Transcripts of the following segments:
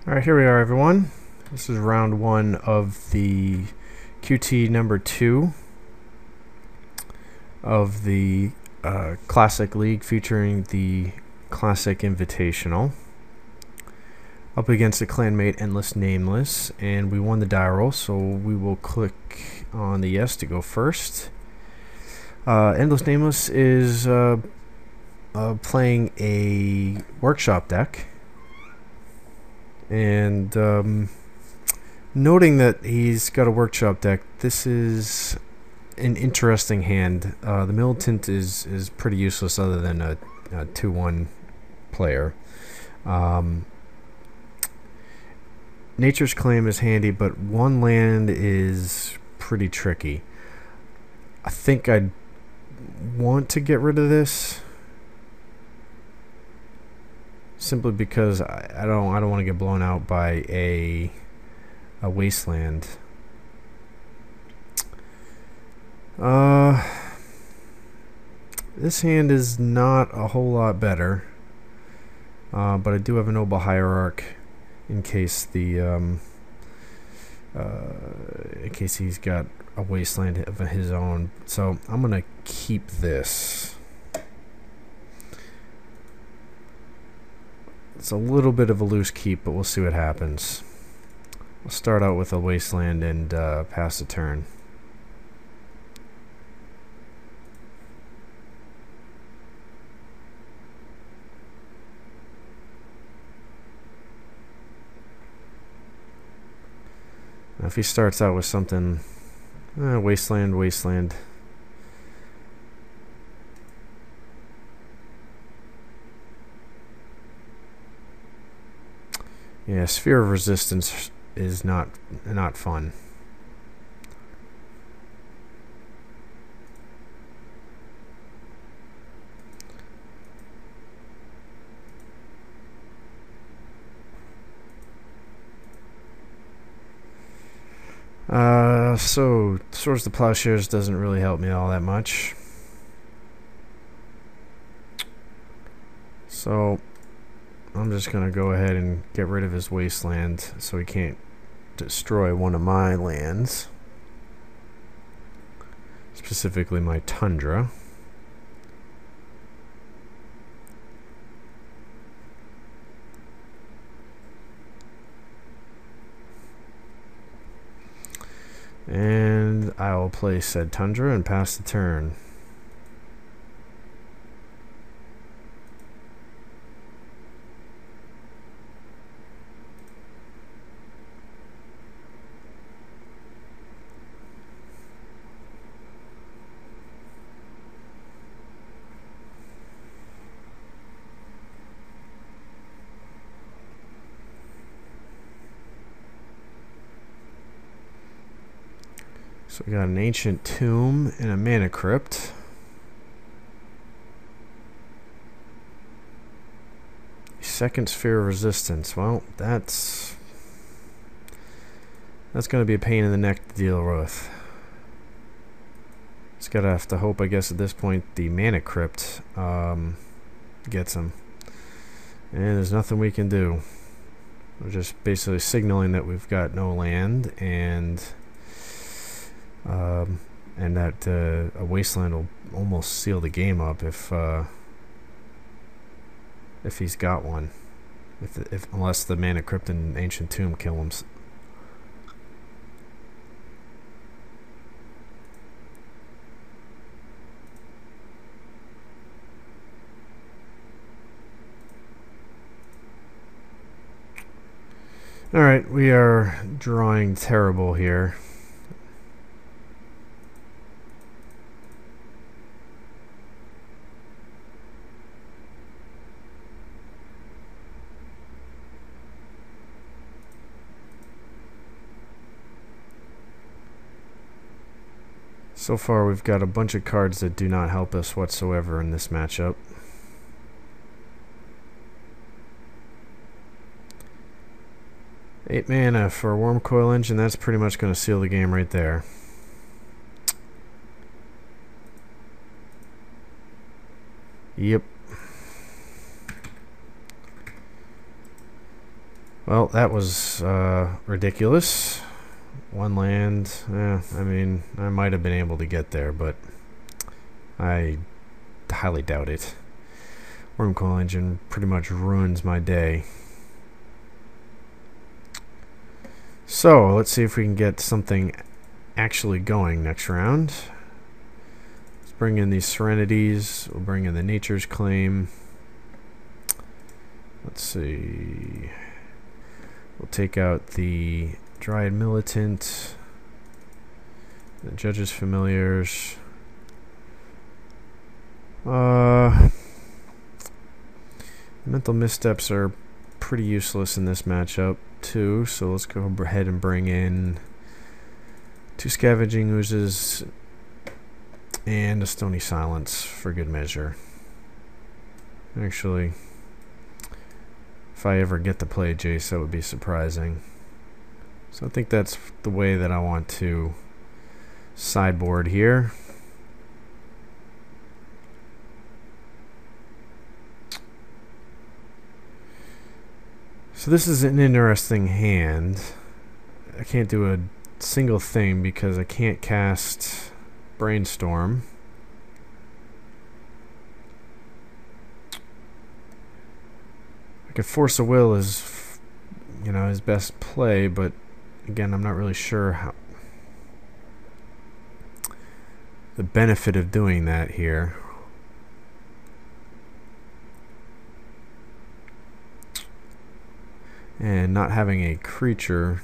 Alright, here we are, everyone. This is round one of the QT number 2 of the Classic League featuring the Classic Invitational. Up against the clanmate Endless Nameless, and we won the die roll, so we will click on the yes to go first. Endless Nameless is playing a workshop deck. And noting that he's got a workshop deck, this is an interesting hand. The Militant is pretty useless other than a 2-1 player. Nature's Claim is handy, but one land is pretty tricky. I think I'd want to get rid of this, simply because I don't want to get blown out by a wasteland. This hand is not a whole lot better, but I do have a Noble Hierarch in case he's got a wasteland of his own. So I'm gonna keep this. It's a little bit of a loose keep, but we'll see what happens. We'll start out with a wasteland and pass the turn. Now if he starts out with something, wasteland. Yeah, Sphere of Resistance is not fun. So Swords to Plowshares doesn't really help me all that much. So I'm just going to go ahead and get rid of his wasteland so he can't destroy one of my lands, specifically my Tundra. And I will play said Tundra and pass the turn. So we got an Ancient Tomb and a Mana Crypt. Second Sphere of Resistance. Well, that's going to be a pain in the neck to deal with. Just gotta have to hope, I guess, at this point the Mana Crypt gets him. And there's nothing we can do. We're just basically signaling that we've got no land, and that a wasteland will almost seal the game up if he's got one, unless the Mana Crypt and Ancient Tomb kill him. Alright, we are drawing terrible here. So far we've got a bunch of cards that do not help us whatsoever in this matchup. Eight mana for a Worm Coil Engine, that's pretty much going to seal the game right there. Yep. Well, that was ridiculous. One land. I mean, I might have been able to get there, but I highly doubt it. Wormcoil Engine pretty much ruins my day. So, let's see if we can get something actually going next round. Let's bring in these Serenities. We'll bring in the Nature's Claim. Let's see. We'll take out the Dryad Militant, the Judge's Familiars. Mental Missteps are pretty useless in this matchup too, so let's go ahead and bring in 2 Scavenging Oozes and a Stony Silence for good measure. Actually, if I ever get to play Jace, that would be surprising. So I think that's the way that I want to sideboard here. So this is an interesting hand. I can't do a single thing because I can't cast Brainstorm. I could Force a Will as, you know, his best play, but again, I'm not really sure how the benefit of doing that here. And not having a creature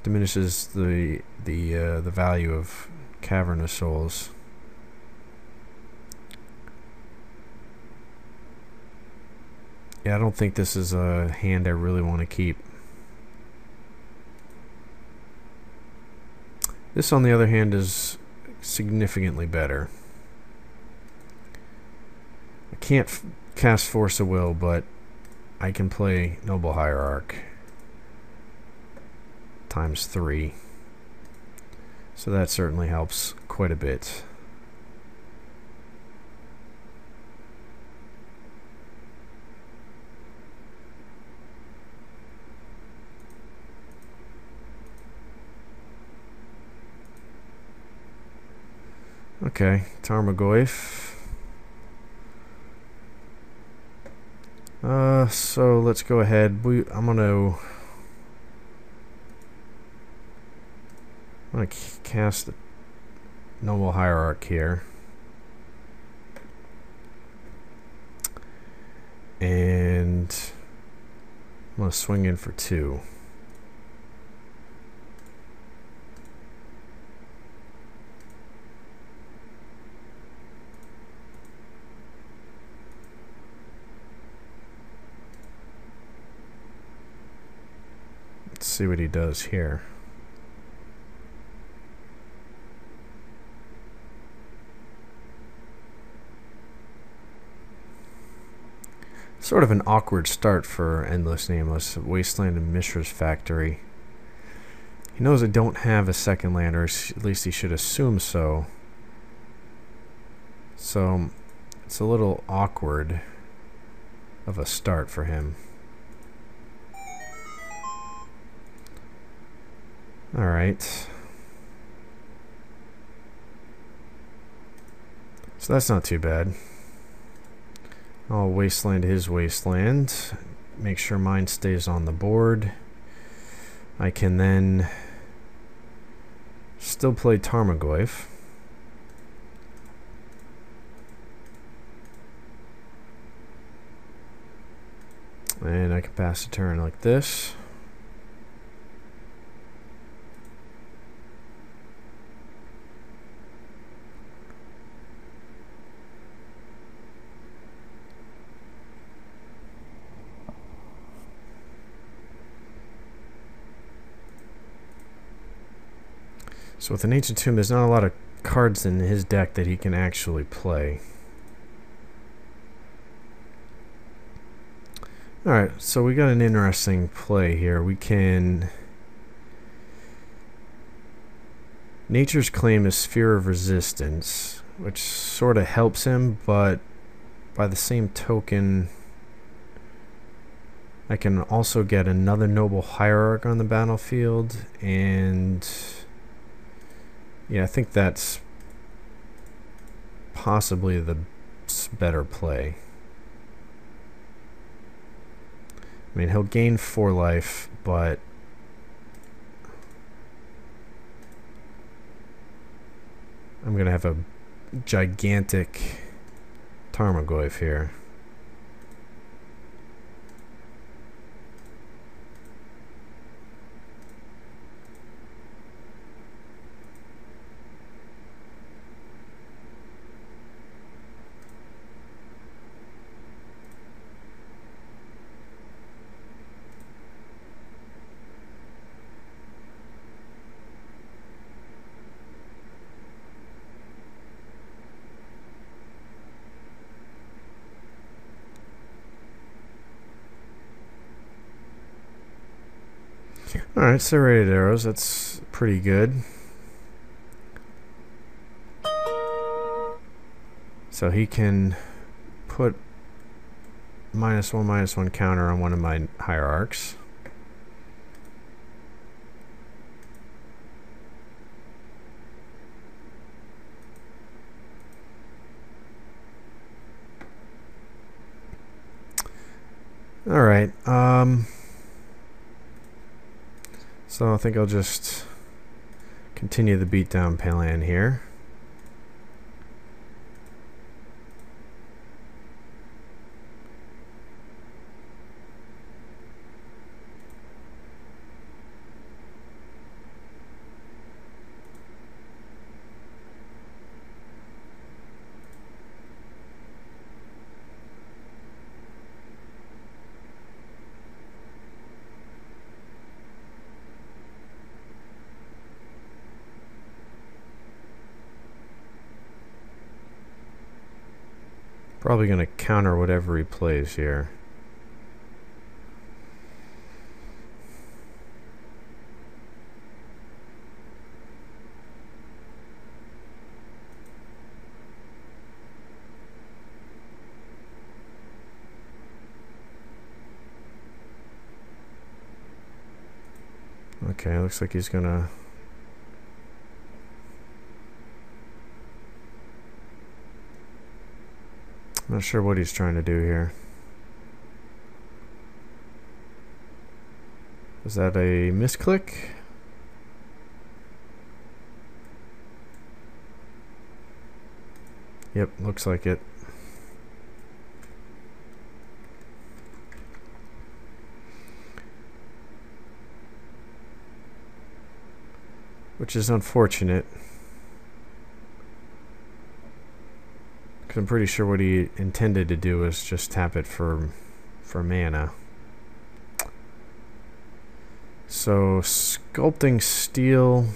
diminishes the value of Cavernous Souls. Yeah, I don't think this is a hand I really want to keep. This, on the other hand, is significantly better. I can't cast Force of Will, but I can play Noble Hierarch ×3. So that certainly helps quite a bit. Okay, Tarmogoyf. So let's go ahead. I'm gonna cast the Noble Hierarch here, and I'm gonna swing in for 2. Let's see what he does here. Sort of an awkward start for Endless Nameless. Wasteland and Mishra's Factory. He knows I don't have a second land, or at least he should assume so. So it's a little awkward of a start for him. Alright. So that's not too bad. I'll wasteland his wasteland. Make sure mine stays on the board. I can then still play Tarmogoyf. And I can pass a turn like this. So with an Ancient Tomb, there's not a lot of cards in his deck that he can actually play. Alright, so we got an interesting play here. We can... Nature's Claim is Sphere of Resistance, which sort of helps him, but by the same token, I can also get another noble hierarch on the battlefield, and yeah, I think that's possibly the better play. I mean, he'll gain 4 life, but I'm going to have a gigantic Tarmogoyf here. Alright, serrated arrows, that's pretty good. So he can put -1/-1 counter on one of my hierarchs. Alright, so I think I'll just continue the beatdown plan here. Probably going to counter whatever he plays here. Okay, looks like he's gonna... Not sure what he's trying to do here. Is that a misclick? Yep, looks like it. Which is unfortunate. Because I'm pretty sure what he intended to do was just tap it for mana. So, sculpting steel.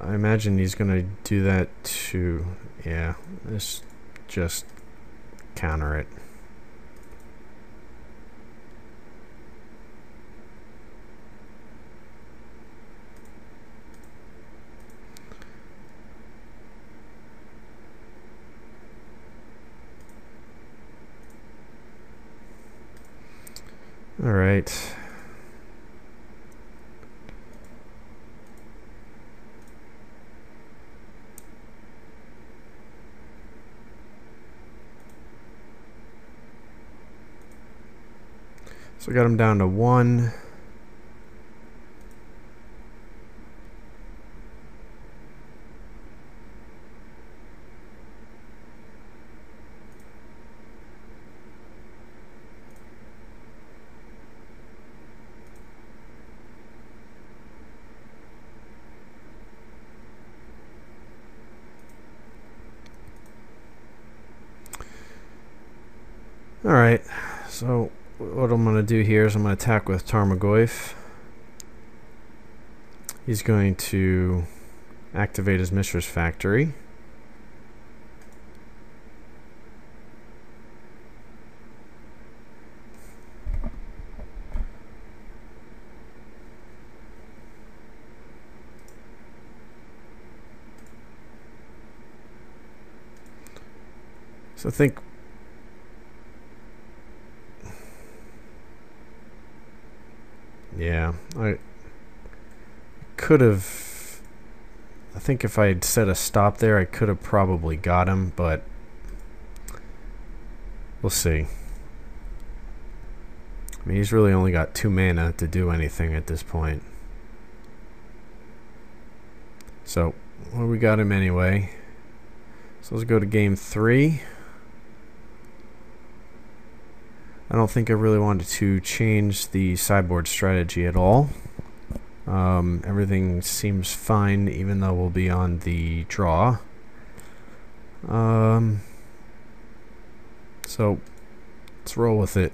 I imagine he's going to do that too. Yeah, let's just counter it. All right. So we got him down to 1. Alright, so what I'm going to do here is I'm going to attack with Tarmogoyf. He's going to activate his Mishra's Factory. So I think Yeah, I could have... I think if I had set a stop there, I could have probably got him, but we'll see. I mean, he's really only got 2 mana to do anything at this point. So, well, we got him anyway. So let's go to game 3. I don't think I really wanted to change the sideboard strategy at all. Everything seems fine, even though we'll be on the draw. So let's roll with it.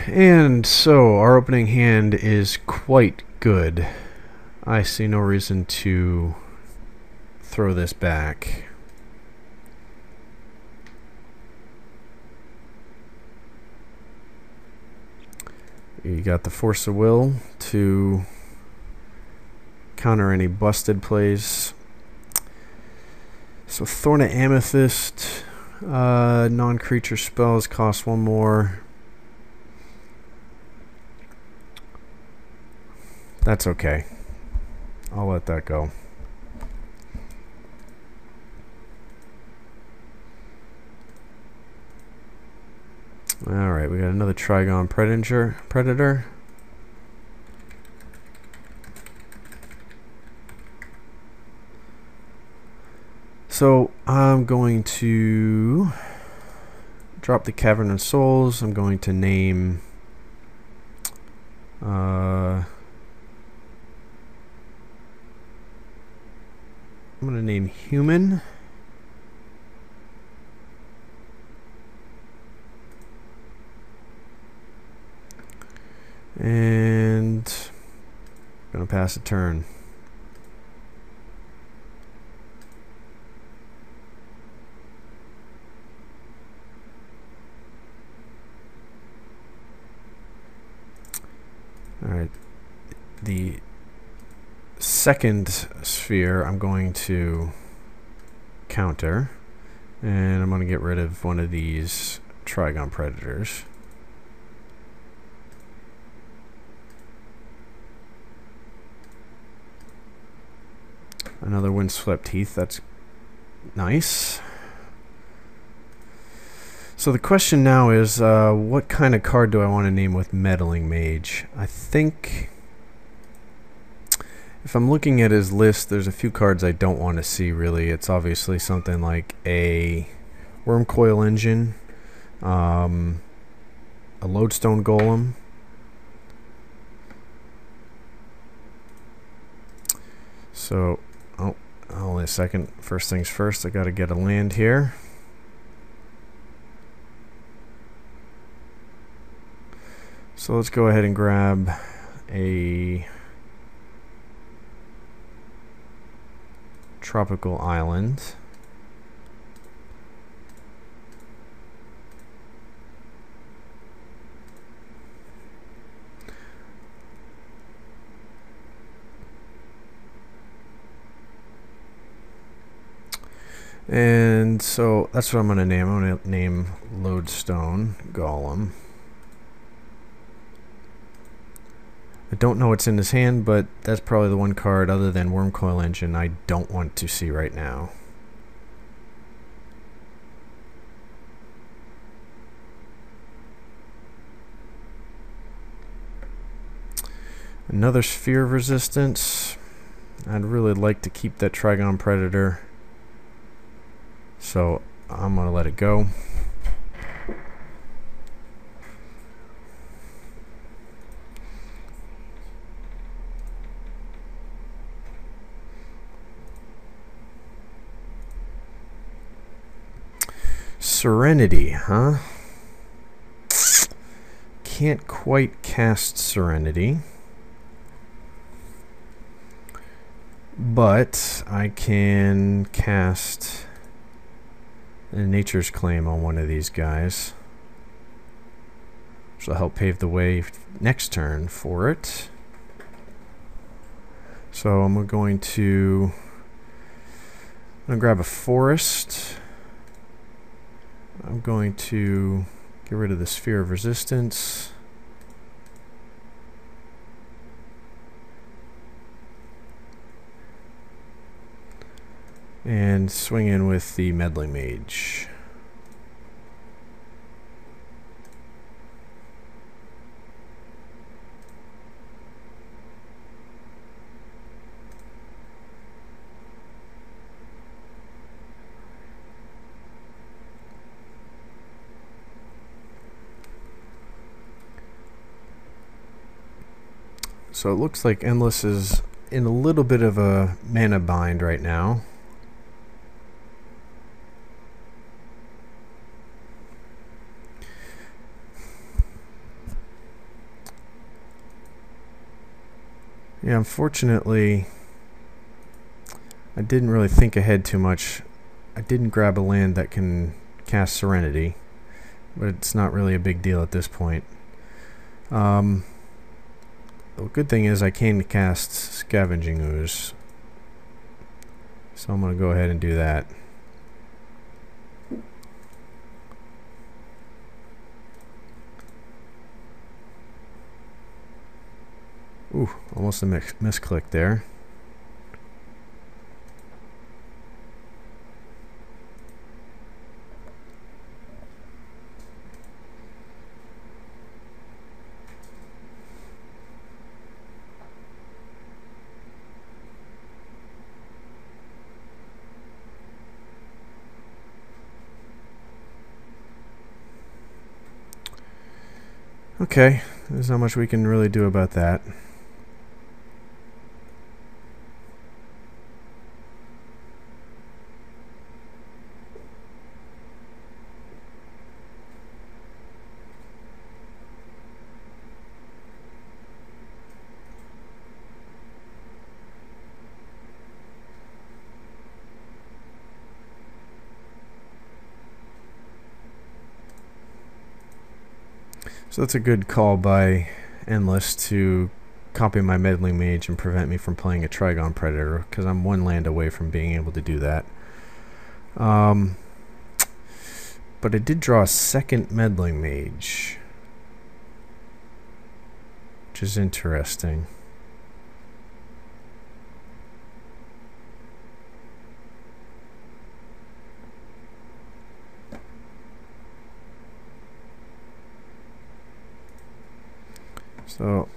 And so our opening hand is quite good. I see no reason to throw this back. You got the Force of Will to counter any busted plays. So Thorn of Amethyst, non-creature spells cost 1 more. That's okay. I'll let that go. Alright, we got another Trigon Predator. So I'm going to drop the Cavern of Souls. I'm going to name Human. And I'm going to pass a turn. Alright, the second sphere I'm going to counter, and I'm going to get rid of one of these Trigon Predators. Another Windswept Heath, that's nice. So the question now is, what kind of card do I want to name with Meddling Mage? I think, if I'm looking at his list, there's a few cards I don't want to see, really. It's obviously something like a Wormcoil Engine, a Lodestone Golem, so, oh, only a second. First things first, I got to get a land here. So let's go ahead and grab a Tropical Island. And so that's what I'm going to name. I'm going to name Lodestone Golem. I don't know what's in his hand, but that's probably the one card other than Wormcoil Engine I don't want to see right now. Another Sphere of Resistance. I'd really like to keep that Trigon Predator, so I'm going to let it go. Serenity, huh? Can't quite cast Serenity, but I can cast a Nature's Claim on one of these guys, which will help pave the way next turn for it. So I'm going to grab a forest. I'm going to get rid of the sphere of resistance. And swing in with the meddling mage. So it looks like Endless is in a little bit of a mana bind right now. Yeah, unfortunately, I didn't really think ahead too much. I didn't grab a land that can cast Serenity, but it's not really a big deal at this point. The good thing is I can cast Scavenging Ooze, so I'm going to go ahead and do that. Ooh, almost a misclick there. Okay, there's not much we can really do about that. So that's a good call by Endless to copy my Meddling Mage and prevent me from playing a Trigon Predator, because I'm one land away from being able to do that. But I did draw a second Meddling Mage, which is interesting. So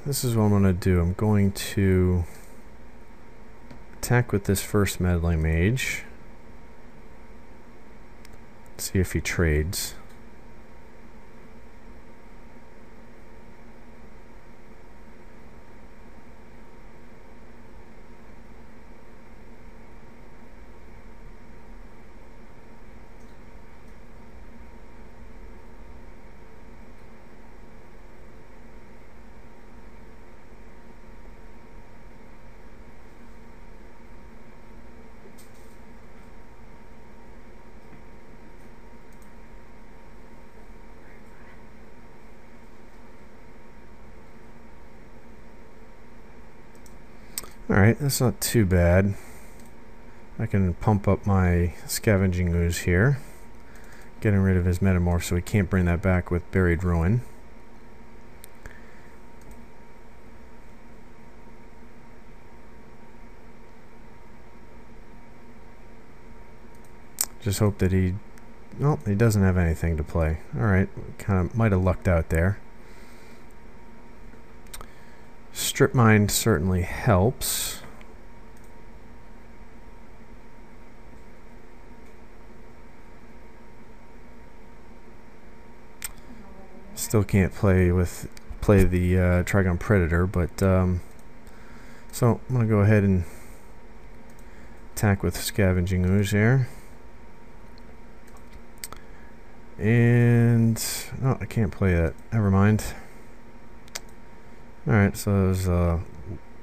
this is what I'm going to do. I'm going to attack with this first Meddling Mage. See if he trades. Alright, that's not too bad. I can pump up my Scavenging Ooze here, getting rid of his Metamorph so he can't bring that back with Buried Ruin. Just hope that he... Well, he doesn't have anything to play. Alright, kind of might have lucked out there. Strip Mine certainly helps. Still can't play the Trigon Predator, but so I'm gonna go ahead and attack with Scavenging Ooze here. And oh, I can't play that. Never mind. Alright, so there's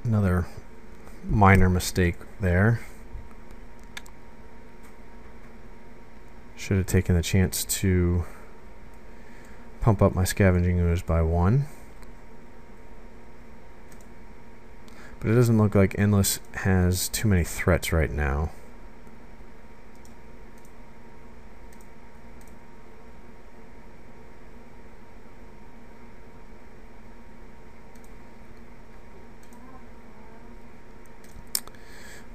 another minor mistake there. Should have taken the chance to pump up my Scavenging Ooze by 1. But it doesn't look like Endless has too many threats right now.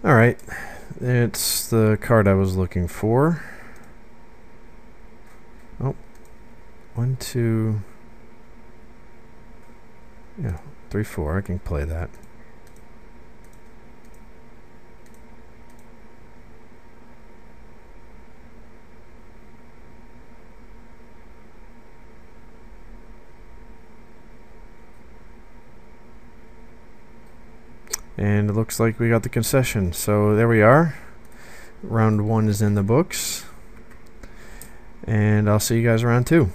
Alright, it's the card I was looking for. Oh, 1, 2, yeah, 3, 4, I can play that. And it looks like we got the concession. So there we are. Round 1 is in the books. And I'll see you guys around 2.